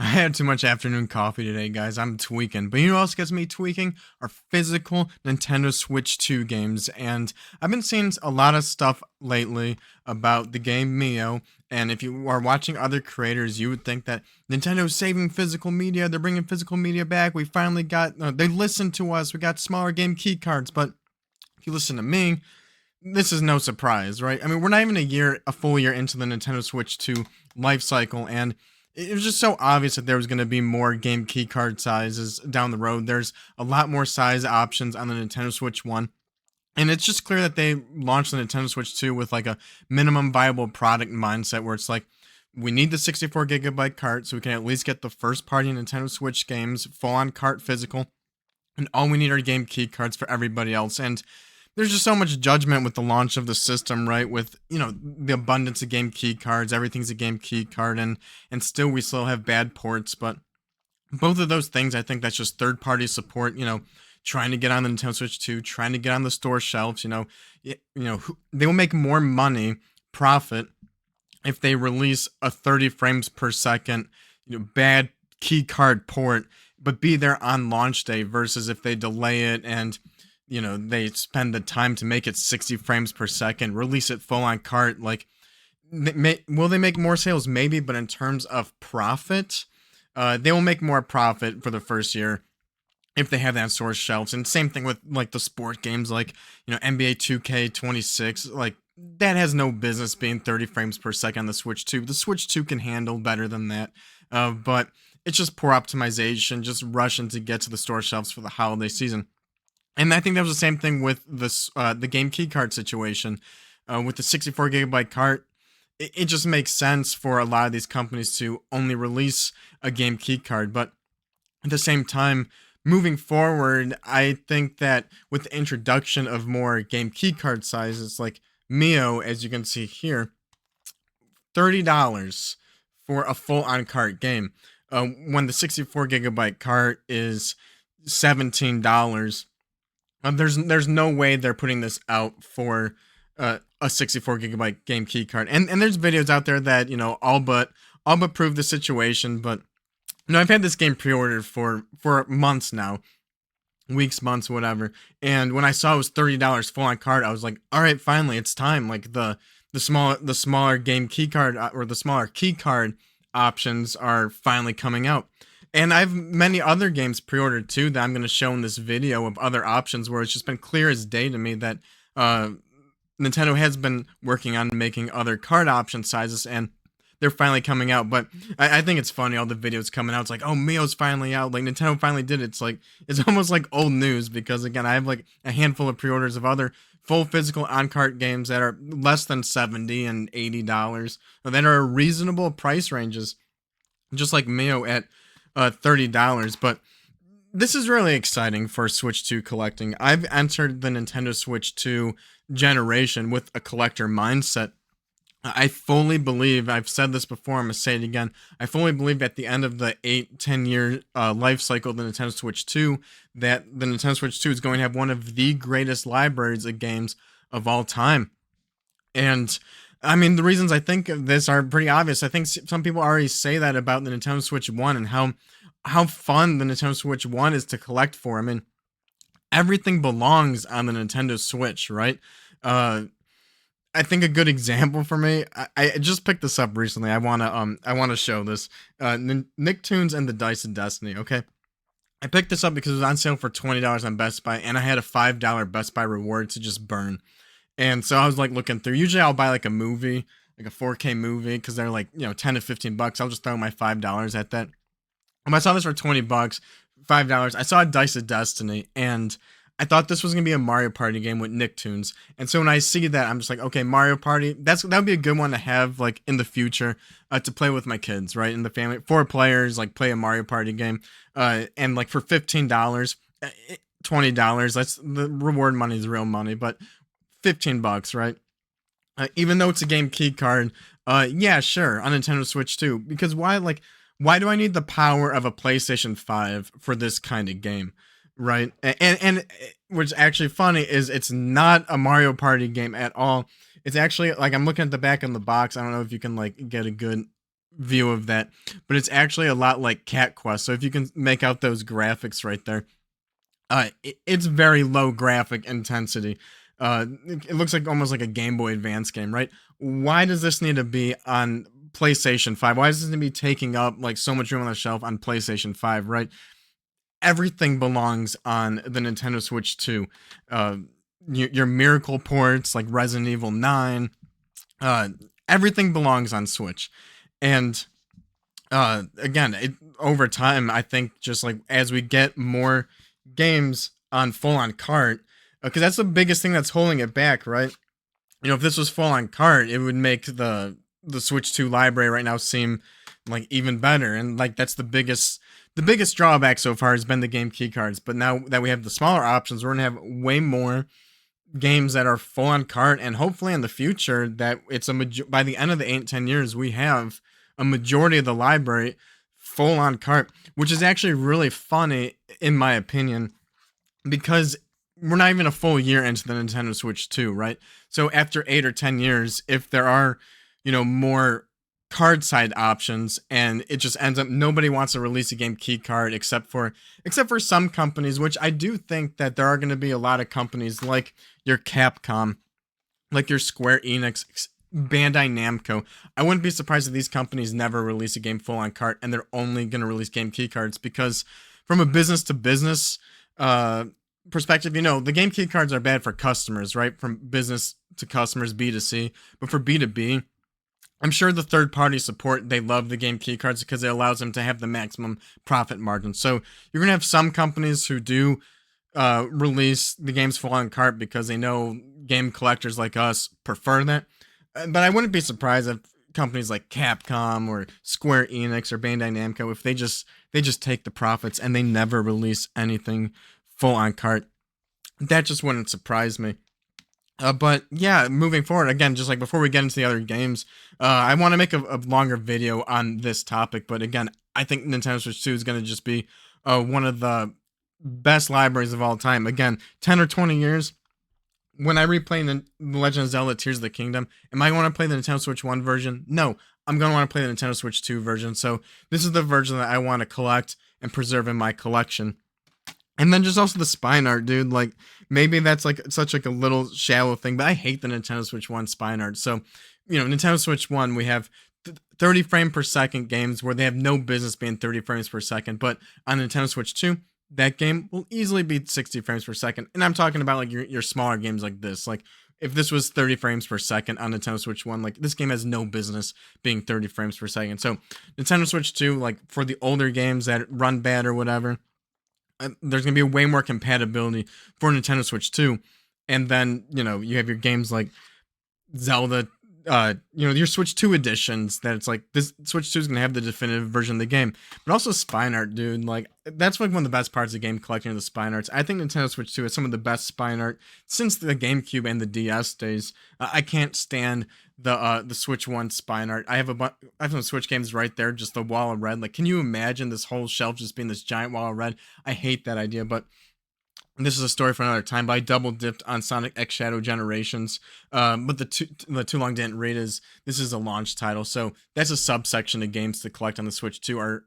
I had too much afternoon coffee today, guys. I'm tweaking. But you know what else gets me tweaking? Are physical Nintendo Switch 2 games. And I've been seeing a lot of stuff lately about the game Mio. And if you are watching other creators, you would think that Nintendo's saving physical media. They're bringing physical media back. We finally got, they listened to us. We got smaller game key cards. But if you listen to me, this is no surprise, right? I mean, we're not even a full year into the Nintendo Switch 2 life cycle, and it was just so obvious that there was going to be more game key card sizes down the road. There's a lot more size options on the Nintendo Switch 1. And it's just clear that they launched the Nintendo Switch 2 with like a minimum viable product mindset where it's like, we need the 64 gigabyte cart so we can at least get the first party Nintendo Switch games full on cart physical. And all we need are game key cards for everybody else. And there's just so much judgment with the launch of the system, right? With, the abundance of game key cards, everything's a game key card, and still we still have bad ports. But both of those things, I think that's just third party support, trying to get on the Nintendo Switch 2, trying to get on the store shelves, they will make more money profit if they release a 30 frames per second, bad key card port, but be there on launch day versus if they delay it and they spend the time to make it 60 frames per second, release it full on cart. Like, will they make more sales? Maybe, but in terms of profit, they will make more profit for the first year if they have that on source shelves. And same thing with like the sport games, like NBA 2K26, like that has no business being 30 frames per second on the Switch 2. The Switch 2 can handle better than that, but it's just poor optimization, just rushing to get to the store shelves for the holiday season. And I think that was the same thing with this the game key card situation. With the 64 gigabyte cart, it just makes sense for a lot of these companies to only release a game key card. But at the same time, moving forward, I think that with the introduction of more game key card sizes, like Mio, as you can see here, $30 for a full on cart game. When the 64 gigabyte cart is $17. There's no way they're putting this out for a 64 gigabyte game key card. And there's videos out there that all but prove the situation. But I've had this game pre-ordered for months now, weeks, months, whatever. And when I saw it was $30 full on card, I was like, all right, finally, it's time. Like the smaller game key card or the smaller key card options are finally coming out. And I have many other games pre-ordered too that I'm going to show in this video of other options where it's just been clear as day to me that Nintendo has been working on making other card option sizes and they're finally coming out. But I think it's funny, all the videos coming out. It's like, oh, Mio's finally out. Like Nintendo finally did it. It's like, it's almost like old news because again, I have like a handful of pre-orders of other full physical on-cart games that are less than $70 and $80 that are reasonable price ranges, just like Mio at $30. But this is really exciting for Switch 2 collecting. I've entered the Nintendo Switch 2 generation with a collector mindset. I fully believe, I've said this before, I'm going to say it again, I fully believe at the end of the 8-10 year life cycle of the Nintendo Switch 2, that the Nintendo Switch 2 is going to have one of the greatest libraries of games of all time. And I mean, the reasons I think of this are pretty obvious. I think some people already say that about the Nintendo Switch 1 and how fun the Nintendo Switch 1 is to collect for. I mean, everything belongs on the Nintendo Switch, right? I think a good example for me, I just picked this up recently. I wanna show this. Nicktoons and the Dice of Destiny, okay? I picked this up because it was on sale for $20 on Best Buy, and I had a $5 Best Buy reward to just burn. And so I was like looking through. Usually I'll buy like a movie, like a 4K movie, because they're like, 10 to 15 bucks. I'll just throw my $5 at that. I saw this for 20 bucks, $5. I saw a Dice of Destiny, and I thought this was gonna be a Mario Party game with Nicktoons. And so when I see that, I'm just like, okay, Mario Party. That would be a good one to have like in the future to play with my kids, right? In the family, 4 players, like play a Mario Party game, and like for $15, $20. That's the reward money is real money, but 15 bucks, right? Even though it's a game key card, yeah, sure, on Nintendo Switch 2. Because why do I need the power of a PlayStation 5 for this kind of game, right? And what's actually funny is it's not a Mario Party game at all. It's actually like I'm looking at the back of the box. I don't know if you can like get a good view of that, but it's actually a lot like Cat Quest. So if you can make out those graphics right there, it's very low graphic intensity. It looks like almost like a Game Boy Advance game, right? Why does this need to be on PlayStation 5? Why does this need to be taking up like so much room on the shelf on PlayStation 5, right? Everything belongs on the Nintendo Switch 2. Uh, your Miracle ports like Resident Evil 9, uh, everything belongs on Switch. And again, over time, I think just like as we get more games on full on cart, because that's the biggest thing that's holding it back, right? If this was full on cart, it would make the Switch 2 library right now seem like even better, and like that's the biggest drawback so far has been the game key cards. But now that we have the smaller options, we're gonna have way more games that are full on cart, and hopefully in the future that it's by the end of the 8-10 years we have a majority of the library full on cart, which is actually really funny in my opinion, because we're not even a full year into the Nintendo Switch 2, right? So after 8 or 10 years, if there are, more card side options, and it just ends up nobody wants to release a game key card except for some companies, which I do think that there are going to be a lot of companies like your Capcom, like your Square Enix, Bandai Namco. I wouldn't be surprised if these companies never release a game full on cart, and they're only going to release game key cards, because from a business to business perspective, the game key cards are bad for customers, right? From business to customers, B2C, but for B2B, I'm sure the third party support, they love the game key cards because it allows them to have the maximum profit margin. So you're going to have some companies who do release the games full on cart because they know game collectors like us prefer that. But I wouldn't be surprised if companies like Capcom or Square Enix or Bandai Namco, if they just take the profits and they never release anything full on cart. That just wouldn't surprise me. But yeah, moving forward, again, just like before we get into the other games, I want to make a longer video on this topic. But again, I think Nintendo Switch 2 is going to just be one of the best libraries of all time. Again, 10 or 20 years, when I replay the Legend of Zelda Tears of the Kingdom, am I going to play the Nintendo Switch 1 version? No, I'm going to want to play the Nintendo Switch 2 version. So this is the version that I want to collect and preserve in my collection. And then just also the spine art, dude. Like, maybe that's like such like a little shallow thing, but I hate the Nintendo Switch 1 spine art. So, Nintendo Switch 1, we have 30 frame per second games where they have no business being 30 frames per second. But on Nintendo Switch 2, that game will easily be 60 frames per second. And I'm talking about like your smaller games like this. Like, if this was 30 frames per second on Nintendo Switch 1, like this game has no business being 30 frames per second. So, Nintendo Switch 2, like for the older games that run bad or whatever, there's going to be way more compatibility for Nintendo Switch 2. And then, you have your games like Zelda, your Switch 2 editions that it's like this Switch 2 is going to have the definitive version of the game. But also spine art, dude. Like, that's like one of the best parts of the game, collecting the spine arts. I think Nintendo Switch 2 has some of the best spine art since the GameCube and the DS days. I can't stand the Switch 1 spine art. I have some Switch games right there, just the wall of red. Like, can you imagine this whole shelf just being this giant wall of red? I hate that idea, but this is a story for another time. But I double dipped on Sonic X Shadow Generations. But the too long didn't read is this is a launch title, so that's a subsection of games to collect on the Switch 2 are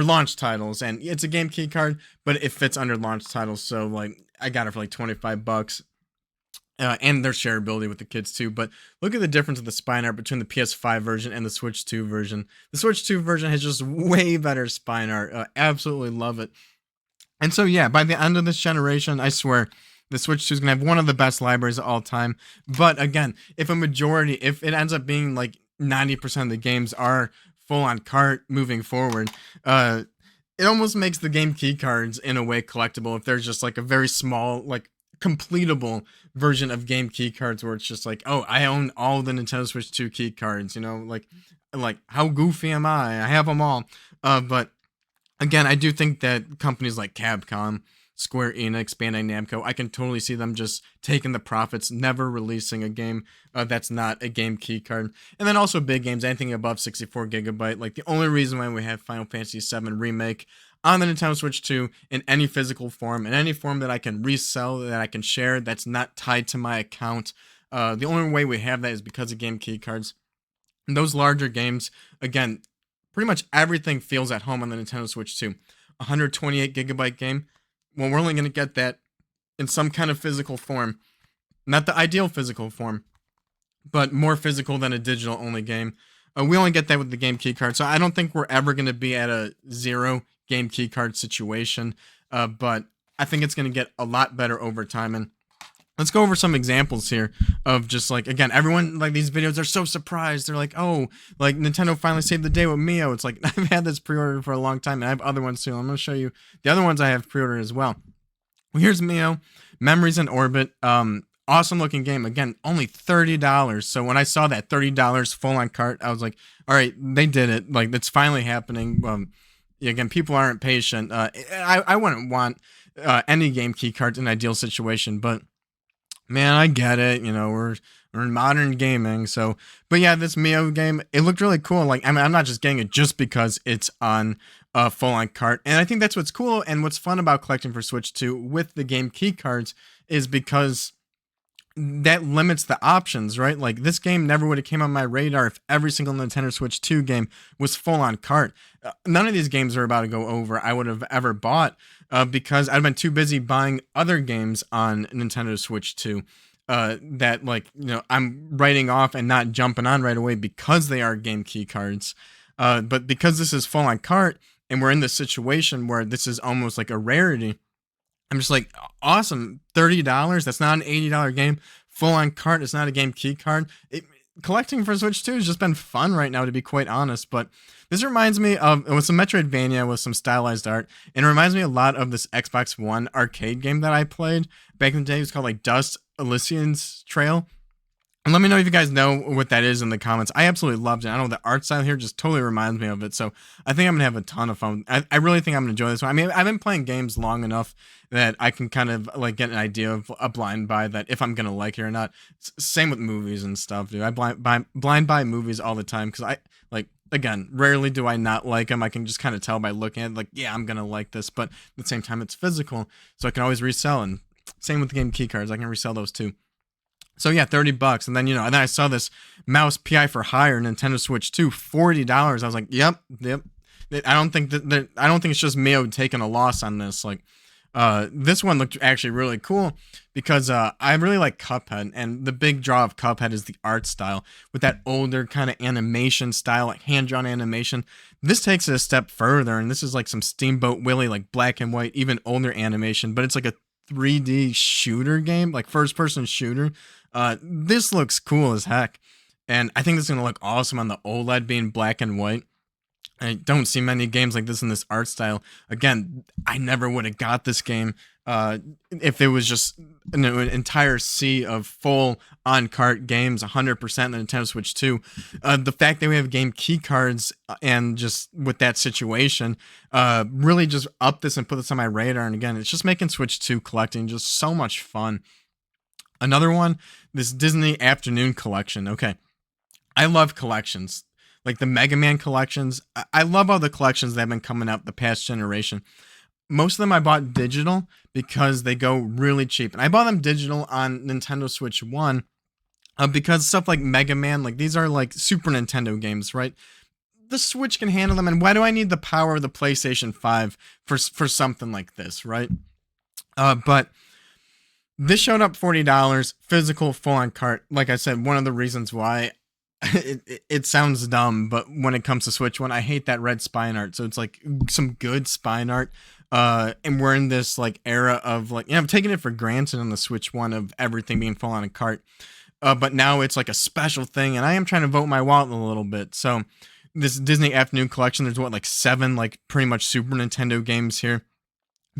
launch titles, and it's a game key card, but it fits under launch titles. So like I got it for like $25. And their shareability with the kids too. But look at the difference of the spine art between the PS5 version and the Switch 2 version. The Switch 2 version has just way better spine art. Absolutely love it. And so yeah, by the end of this generation, I swear, the Switch 2 is going to have one of the best libraries of all time. But again, if it ends up being like 90% of the games are full on cart moving forward, it almost makes the game key cards in a way collectible if there's just like a very small, like completable version of game key cards where it's just like, oh, I own all the Nintendo Switch 2 key cards, like how goofy am I have them all. But again, I do think that companies like Capcom, Square Enix, Bandai Namco, I can totally see them just taking the profits, never releasing a game that's not a game key card. And then also big games, anything above 64 gigabyte. Like, the only reason why we have Final Fantasy VII Remake on the Nintendo Switch 2 in any physical form, in any form that I can resell, that I can share, that's not tied to my account, the only way we have that is because of game key cards. And those larger games, again, pretty much everything feels at home on the Nintendo Switch 2. 128 gigabyte game. Well, we're only going to get that in some kind of physical form. Not the ideal physical form, but more physical than a digital only game. We only get that with the game key card, so I don't think we're ever going to be at a zero game key card situation, but I think it's going to get a lot better over time. And let's go over some examples here of just like, again, everyone, like, these videos are so surprised. They're like, oh, like, Nintendo finally saved the day with Mio. It's like, I've had this pre-ordered for a long time, and I have other ones too. I'm going to show you the other ones I have pre-ordered as well. Well, here's Mio, Memories in Orbit. Awesome looking game. Again, only $30. So when I saw that $30 full on cart, I was like, all right, they did it. Like, it's finally happening. Again, people aren't patient. I wouldn't want any game key card in an ideal situation, but man, I get it. You know, we're in modern gaming. So, but yeah, this Mio game, it looked really cool. Like, I mean, I'm not just getting it just because it's on full on cart. And I think that's what's cool and what's fun about collecting for Switch 2 with the game key cards is because that limits the options, right? Like, this game never would have came on my radar if every single Nintendo Switch 2 game was full on cart. None of these games are about to go over I would have ever bought because I've been too busy buying other games on Nintendo Switch 2 that, like, you know, I'm writing off and not jumping on right away because they are game key cards. But because this is full on cart and we're in this situation where this is almost like a rarity, I'm just like, awesome, $30. That's not an $80 game. Full on cart. It's not a game key card. Collecting for Switch 2 has just been fun right now, to be quite honest. But this reminds me of, it was some Metroidvania with some stylized art. And it reminds me a lot of this Xbox One arcade game that I played back in the day. It was called like Dust Elysian's Trail. And let me know if you guys know what that is in the comments. I absolutely loved it. I know the art style here just totally reminds me of it. So I think I'm going to have a ton of fun. I really think I'm going to enjoy this one. I mean, I've been playing games long enough that I can kind of like get an idea of a blind buy that if I'm going to like it or not. Same with movies and stuff, dude. I blind buy movies all the time because I, like, again, rarely do I not like them. I can just kind of tell by looking at it, like, yeah, I'm going to like this. But at the same time, it's physical. So I can always resell. And same with the game key cards. I can resell those too. So yeah, $30, and then, you know, and then I saw this mouse PI for hire Nintendo Switch 2, $40. I was like, yep. I don't think it's just Mio taking a loss on this. Like, this one looked actually really cool because I really like Cuphead, and the big draw of Cuphead is the art style with that older kind of animation style, like hand-drawn animation. This takes it a step further, and this is like some Steamboat Willie, like black and white, even older animation, but it's like a 3D shooter game, like first-person shooter. This looks cool as heck, and I think this is going to look awesome on the OLED being black and white. I don't see many games like this in this art style. Again, I never would have got this game if it was just an entire sea of full on-cart games, 100% the Nintendo Switch 2. The fact that we have game key cards and just with that situation really just up this and put this on my radar. And again, it's just making Switch 2 collecting just so much fun. Another one, this Disney Afternoon collection. Okay, I love collections. Like the Mega Man collections. I love all the collections that have been coming out the past generation. Most of them I bought digital because they go really cheap. And I bought them digital on Nintendo Switch 1 because stuff like Mega Man, like these are like Super Nintendo games, right? The Switch can handle them. And why do I need the power of the PlayStation 5 for something like this, right? But this showed up $40, physical, full on cart. Like I said, one of the reasons why it sounds dumb, but when it comes to Switch 1, I hate that red spine art. So it's like some good spine art. And we're in this like era of like, you know, I'm taking it for granted on the Switch 1 of everything being full on a cart. But now it's like a special thing, and I am trying to vote my wallet a little bit. So this Disney Afternoon collection, there's what, like 7 like pretty much Super Nintendo games here.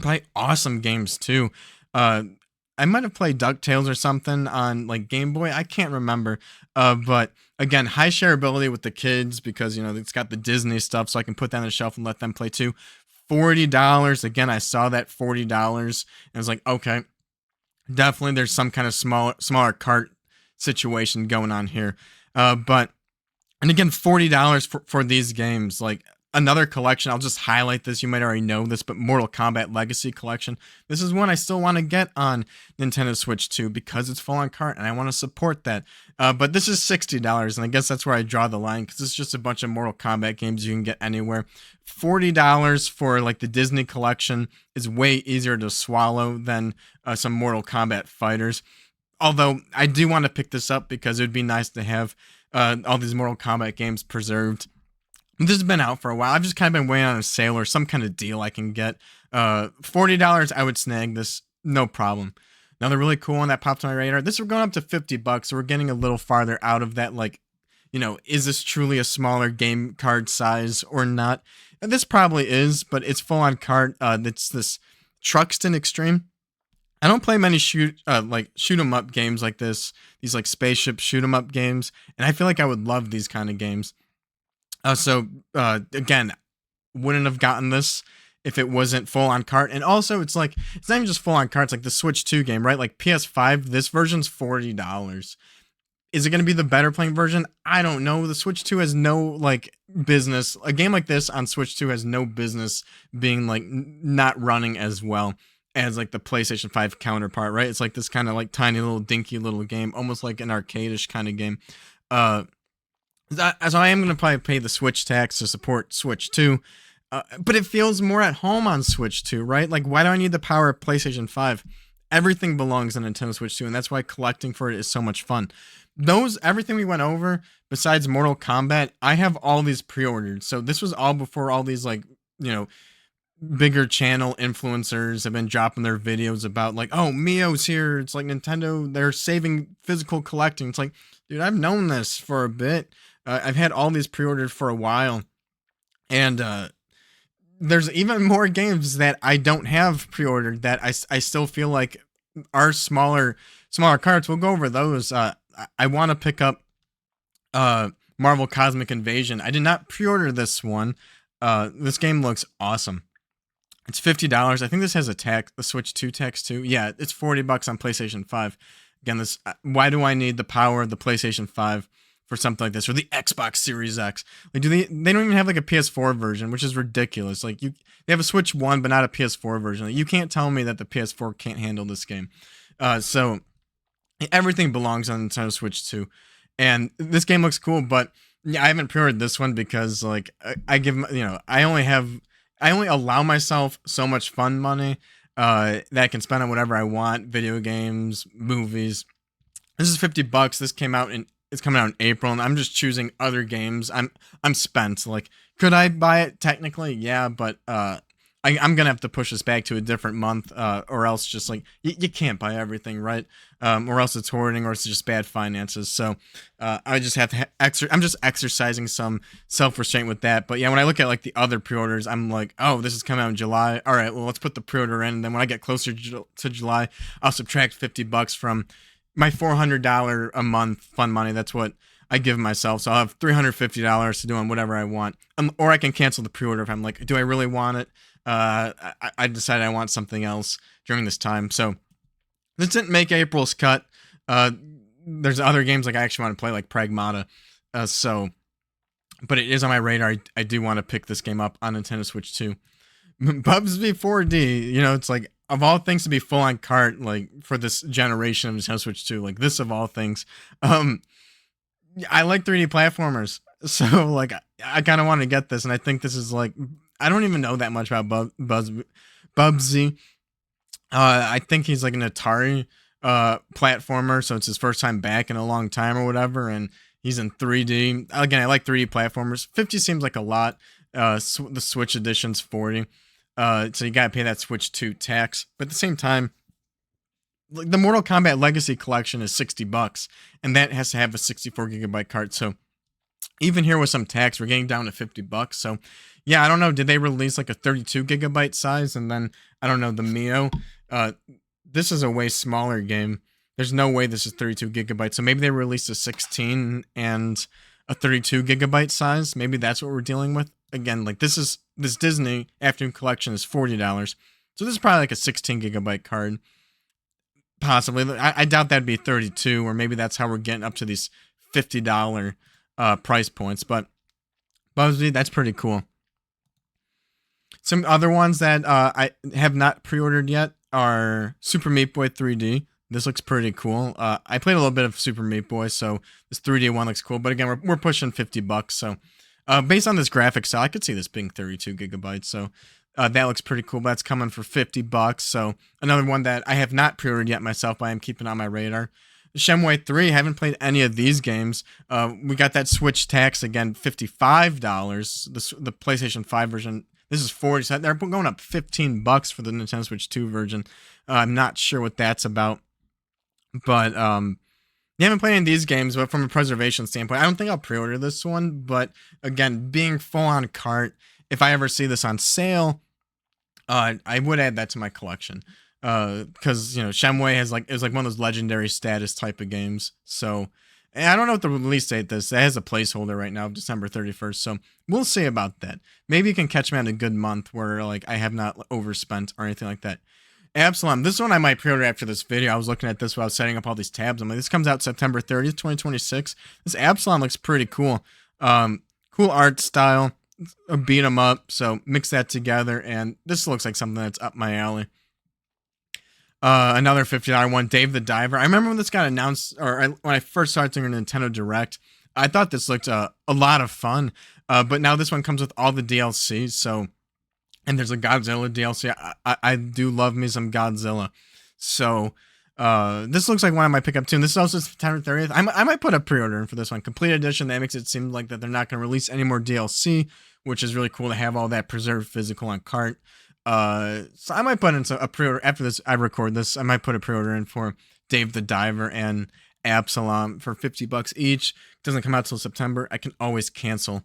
Probably awesome games too. I might have played DuckTales or something on like Game Boy. I can't remember. But again, high shareability with the kids because, you know, it's got the Disney stuff, so I can put that on the shelf and let them play too. $40. Again, I saw that $40 and I was like, okay, definitely there's some kind of smaller cart situation going on here. And again, $40 for these games. Like, another collection. I'll just highlight this. You might already know this, but Mortal Kombat Legacy Collection. This is one I still want to get on Nintendo Switch 2 because it's full on cart and I want to support that. But this is $60, and I guess that's where I draw the line because it's just a bunch of Mortal Kombat games you can get anywhere. $40 for like the Disney collection is way easier to swallow than some Mortal Kombat fighters. Although I do want to pick this up because it would be nice to have all these Mortal Kombat games preserved. This has been out for a while. I've just kind of been waiting on a sale or some kind of deal I can get. $40, I would snag this, no problem. Another really cool one that popped on my radar. This is going up to $50, so we're getting a little farther out of that. Like, is this truly a smaller game card size or not? And this probably is, but it's full on card. It's this Truxton Extreme. I don't play many shoot 'em up games like this. These like spaceship shoot 'em up games, and I feel like I would love these kind of games. Again, wouldn't have gotten this if it wasn't full on cart. And also, it's not even just full on cart. It's like the Switch 2 game, right? Like PS5, this version's $40. Is it going to be the better playing version? I don't know. The Switch 2 has no business. A game like this on Switch 2 has no business being not running as well as like the PlayStation 5 counterpart, right? It's like this kind of tiny little dinky little game, almost like an arcade-ish kind of game. So I am going to probably pay the Switch tax to support Switch 2, but it feels more at home on Switch 2, right? Like, why do I need the power of PlayStation 5? Everything belongs on Nintendo Switch 2, and that's why collecting for it is so much fun. Everything we went over, besides Mortal Kombat, I have all these pre-ordered. So this was all before all these, bigger channel influencers have been dropping their videos about, oh, Mio's here. It's like Nintendo, they're saving physical collecting. It's like, dude, I've known this for a bit. I've had all these pre-ordered for a while, and there's even more games that I don't have pre-ordered that I still feel like are smaller cards. We'll go over those. I want to pick up Marvel Cosmic Invasion. I did not pre-order this one. This game looks awesome. It's $50. I think this has the Switch 2 tax too. Yeah, it's $40 on PlayStation 5. Again, why do I need the power of the PlayStation 5 for something like this, or the Xbox Series X? They don't even have a PS4 version, which is ridiculous. They have a Switch 1 but not a PS4 version. You can't tell me that the PS4 can't handle this game. So everything belongs on Nintendo Switch 2, and this game looks cool. But yeah, I haven't pre-ordered this one because I only allow myself so much fun money that I can spend on whatever I want, video games, movies. This is $50. It's coming out in April, and I'm just choosing other games. I'm spent. Could I buy it technically? Yeah, but I'm gonna have to push this back to a different month, or else just you can't buy everything, right? Or else it's hoarding, or it's just bad finances. So I just have to I'm just exercising some self-restraint with that. But yeah, when I look at the other pre-orders, I'm like, oh, this is coming out in July. All right, well, let's put the pre-order in, and then when I get closer to July, I'll subtract $50 from my $400 a month fun money. That's what I give myself. So I'll have $350 to do on whatever I want. Or I can cancel the pre-order if I'm like, do I really want it? I decided I want something else during this time. So this didn't make April's cut. There's other games I actually want to play, like Pragmata. But it is on my radar. I do want to pick this game up on Nintendo Switch 2. Bubsy 4D, it's of all things to be full on cart, for this generation of Nintendo Switch 2, this of all things. I like 3D platformers, so I kind of want to get this, and I think this is I don't even know that much about Bubsy. I think he's an Atari platformer, so it's his first time back in a long time or whatever, and he's in 3D. Again, I like 3D platformers. 50 seems like a lot. The Switch edition's 40. So you gotta pay that Switch 2 tax. But at the same time, the Mortal Kombat Legacy Collection is $60, and that has to have a 64GB card. So even here with some tax, we're getting down to $50. So yeah, I don't know. Did they release a 32GB size? And then I don't know, the Mio. This is a way smaller game. There's no way this is 32GB. So maybe they released a 16 and a 32GB size. Maybe that's what we're dealing with. Again, this Disney Afternoon Collection is $40. So this is probably a 16GB card. Possibly. I doubt that'd be 32, or maybe that's how we're getting up to these $50 price points. But Bubsy, that's pretty cool. Some other ones that I have not pre-ordered yet are Super Meat Boy 3D. This looks pretty cool. I played a little bit of Super Meat Boy, so this 3D one looks cool. But again, we're pushing $50, so based on this graphic style, I could see this being 32 gigabytes. So that looks pretty cool. But that's coming for $50. So another one that I have not pre-ordered yet myself, but I am keeping on my radar. Shenmue 3, haven't played any of these games. We got that Switch tax again, $55. The PlayStation 5 version. This is 40, so they're going up $15 for the Nintendo Switch 2 version. I'm not sure what that's about. But you haven't played any of these games, but from a preservation standpoint, I don't think I'll pre-order this one. But again, being full on cart, if I ever see this on sale, I would add that to my collection. Because Shenmue is like one of those legendary status type of games. So and I don't know what the release date is. It has a placeholder right now of December 31st. So we'll see about that. Maybe you can catch me on a good month where like I have not overspent or anything like that. Absalom, this one I might pre-order after this video. I was looking at this while I was setting up all these tabs. I'm like, this comes out September 30th, 2026. This Absalom looks pretty cool. Cool art style, a beat 'em up. So mix that together, and this looks like something that's up my alley. Another $50 one, Dave the Diver. I remember when this got announced, when I first started doing a Nintendo Direct, I thought this looked a lot of fun. But now this one comes with all the DLC, so. And there's a Godzilla DLC. I do love me some Godzilla. So, this looks like one I might pick up too. And this is also September 30th. I might put a pre-order in for this one. Complete edition. That makes it seem like that they're not going to release any more DLC, which is really cool to have all that preserved physical on cart. So I might put in a pre-order after this. I record this. I might put a pre-order in for Dave the Diver and Absalom for $50 each. Doesn't come out till September. I can always cancel.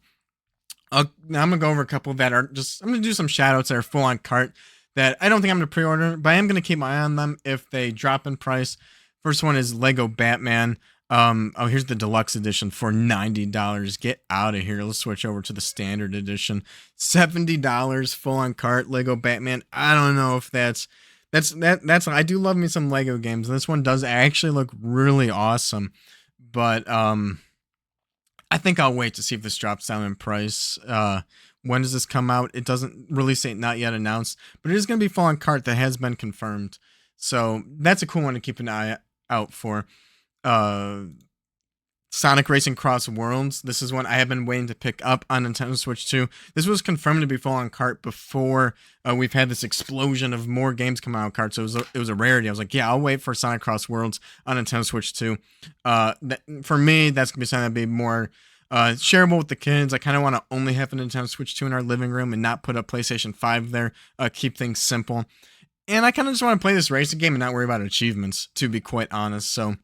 Now I'm going to go over a couple that are I'm going to do some shoutouts that are full on cart that I don't think I'm going to pre-order, but I am going to keep my eye on them if they drop in price. First one is Lego Batman. Here's the deluxe edition for $90. Get out of here. Let's switch over to the standard edition. $70 full on cart Lego Batman. I don't know if that's I do love me some Lego games. And this one does actually look really awesome, but I think I'll wait to see if this drops down in price. When does this come out? It doesn't release date not yet announced, but it is going to be full on cart that has been confirmed. So that's a cool one to keep an eye out for. Sonic Racing Cross Worlds. This is one I have been waiting to pick up on Nintendo Switch 2. This was confirmed to be full on cart before we've had this explosion of more games come out on cart. So it was a rarity. I was like, yeah, I'll wait for Sonic Cross Worlds on Nintendo Switch 2. For me, that's going to be something that'd be more shareable with the kids. I kind of want to only have a Nintendo Switch 2 in our living room and not put a PlayStation 5 there. Keep things simple. And I kind of just want to play this racing game and not worry about achievements, to be quite honest. So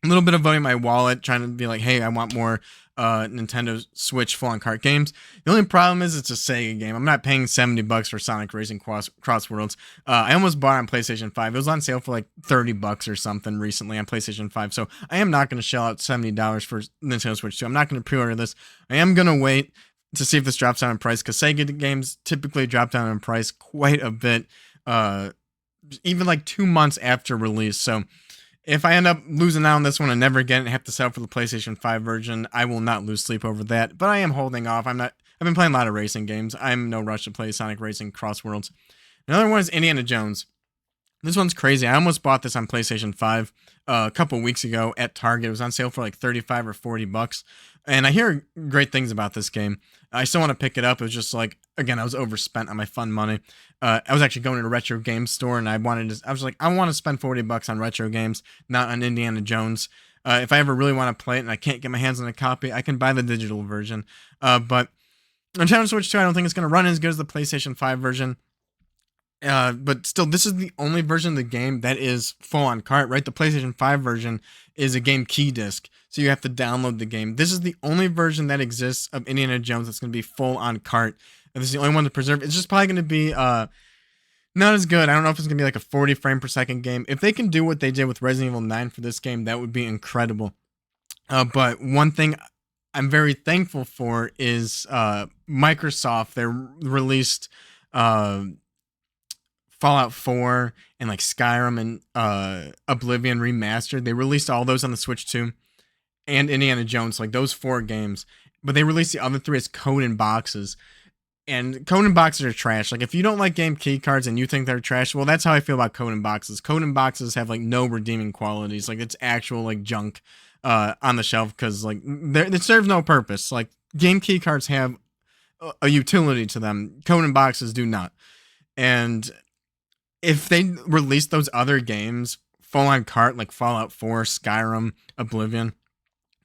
a little bit of voting my wallet, trying to be like, hey, I want more Nintendo Switch full on cart games. The only problem is it's a Sega game. I'm not paying $70 for Sonic Racing Cross Worlds. I almost bought it on PlayStation 5. It was on sale for like $30 or something recently on PlayStation 5. So I am not going to shell out $70 for Nintendo Switch 2. I'm not going to pre-order this. I am going to wait to see if this drops down in price, because Sega games typically drop down in price quite a bit, even like 2 months after release. So if I end up losing out on this one and never again have to sell for the PlayStation 5 version, I will not lose sleep over that. But I am holding off. I've been playing a lot of racing games. I'm no rush to play Sonic Racing Cross Worlds. Another one is Indiana Jones. This one's crazy. I almost bought this on PlayStation 5 a couple weeks ago at Target. It was on sale for like $35 or $40. And I hear great things about this game. I still want to pick it up. It was just like, again, I was overspent on my fun money. I was actually going to a retro game store, and I was like, I want to spend $40 on retro games, not on Indiana Jones. If I ever really want to play it and I can't get my hands on a copy, I can buy the digital version. But on Nintendo Switch 2, I don't think it's going to run as good as the PlayStation 5 version. But still, this is the only version of the game that is full on cart, right? The PlayStation 5 version is a game key disc, so you have to download the game. This is the only version that exists of Indiana Jones that's going to be full on cart. And this is the only one to preserve. It's just probably going to be not as good. I don't know if it's going to be like a 40 frame per second game. If they can do what they did with Resident Evil 9 for this game, that would be incredible. But one thing I'm very thankful for is Microsoft. They released Fallout 4 and like Skyrim and Oblivion Remastered. They released all those on the Switch 2 and Indiana Jones, like those 4 games. But they released the other 3 as code in boxes. And code and boxes are trash. Like, if you don't like game key cards and you think they're trash, well, that's how I feel about code and boxes. Code and boxes have like no redeeming qualities. Like, it's actual like junk on the shelf because like they serve no purpose. Like, game key cards have a utility to them. Code and boxes do not. And if they released those other games full on cart, like Fallout 4, Skyrim, Oblivion,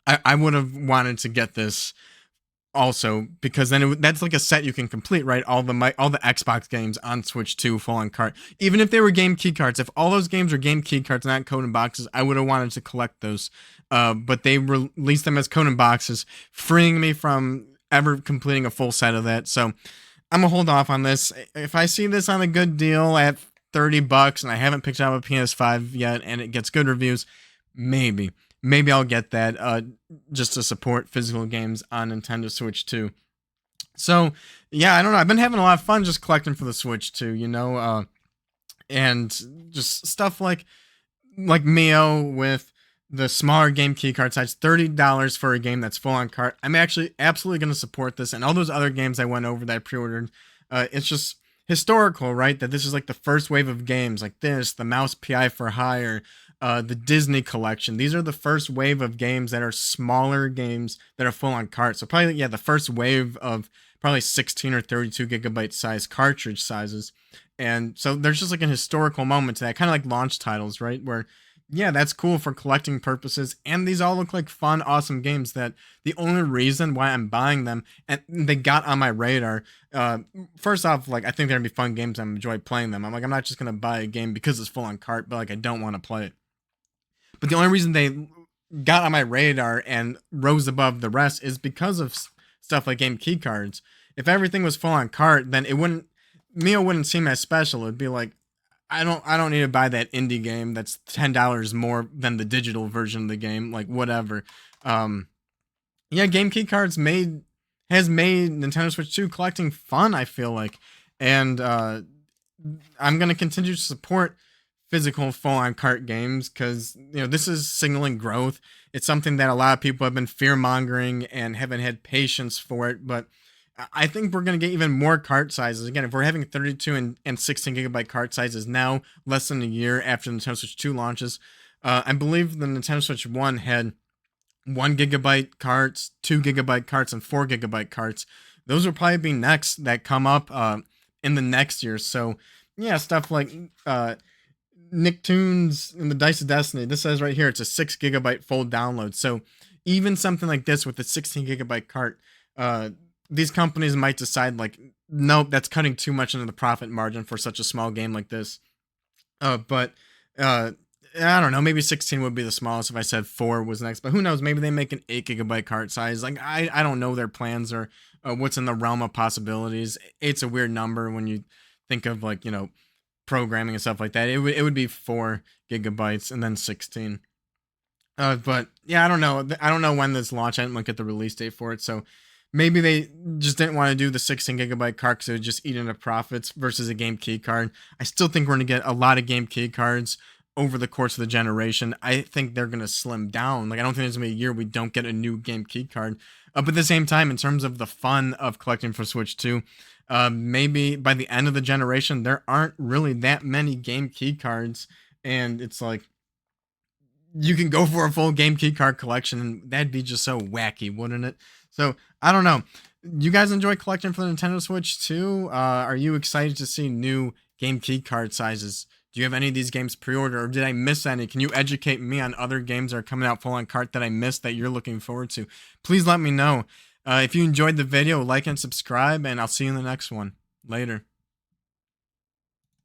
I would have wanted to get this also, because then that's like a set you can complete, right? All the Xbox games on Switch 2 full on cart, even if they were game key cards. If all those games were game key cards, not code and boxes, I would have wanted to collect those. But they released them as code and boxes, freeing me from ever completing a full set of that. So I'm gonna hold off on this. If I see this on a good deal at $30 and I haven't picked up a PS5 yet and it gets good reviews, maybe I'll get that just to support physical games on Nintendo Switch 2. So yeah, I don't know. I've been having a lot of fun just collecting for the Switch 2, and just stuff like Mio with the smaller game key card size, $30 for a game that's full on cart. I'm actually absolutely going to support this, and all those other games I went over that I pre-ordered. It's just historical, right? That this is like the first wave of games like this, the Mouse PI for Hire, the Disney collection. These are the first wave of games that are smaller games that are full on cart. So probably, yeah, the first wave of probably 16 or 32 gigabyte size cartridge sizes. And so there's just like an historical moment to that, kind of like launch titles, right? Where, yeah, that's cool for collecting purposes. And these all look like fun, awesome games that the only reason why I'm buying them and they got on my radar. First off, like, I think they're gonna be fun games. I enjoy playing them. I'm not just gonna buy a game because it's full on cart, but like, I don't want to play it. But the only reason they got on my radar and rose above the rest is because of stuff like game key cards. If everything was full on cart, then Mio wouldn't seem as special. It'd be like, I don't need to buy that indie game that's $10 more than the digital version of the game. Like, whatever. Yeah, game key cards has made Nintendo Switch 2 collecting fun, I feel like. And I'm gonna continue to support physical full on cart games because this is signaling growth. It's something that a lot of people have been fear mongering and haven't had patience for it, but I think we're going to get even more cart sizes. Again, if we're having 32 and 16 gigabyte cart sizes now, less than a year after the Nintendo Switch 2 launches, I believe the Nintendo Switch 1 had 1 gigabyte carts, 2 gigabyte carts, and 4 gigabyte carts. Those will probably be next that come up in the next year. So, yeah, stuff like Nicktoons and the Dice of Destiny. This says right here it's a 6 gigabyte full download. So, even something like this with a 16 gigabyte cart, these companies might decide like, nope, that's cutting too much into the profit margin for such a small game like this. But I don't know, maybe 16 would be the smallest if I said 4 was next, but who knows, maybe they make an 8 gigabyte cart size. Like, I don't know their plans or what's in the realm of possibilities. 8's a weird number when you think of like, programming and stuff like that. It would be 4 gigabytes and then 16. But yeah, I don't know when this launch. I didn't look at the release date for it, so maybe they just didn't want to do the 16 gigabyte card because it would just eat into profits versus a game key card. I still think we're going to get a lot of game key cards over the course of the generation. I think they're going to slim down. Like, I don't think there's going to be a year we don't get a new game key card. But at the same time, in terms of the fun of collecting for Switch 2, maybe by the end of the generation, there aren't really that many game key cards. And it's like, you can go for a full game key card collection, and that'd be just so wacky, wouldn't it? So, I don't know. You guys enjoy collecting for the Nintendo Switch too? Are you excited to see new game key card sizes? Do you have any of these games pre-ordered, or did I miss any? Can you educate me on other games that are coming out full on cart that I missed that you're looking forward to? Please let me know. If you enjoyed the video, like and subscribe, and I'll see you in the next one. Later.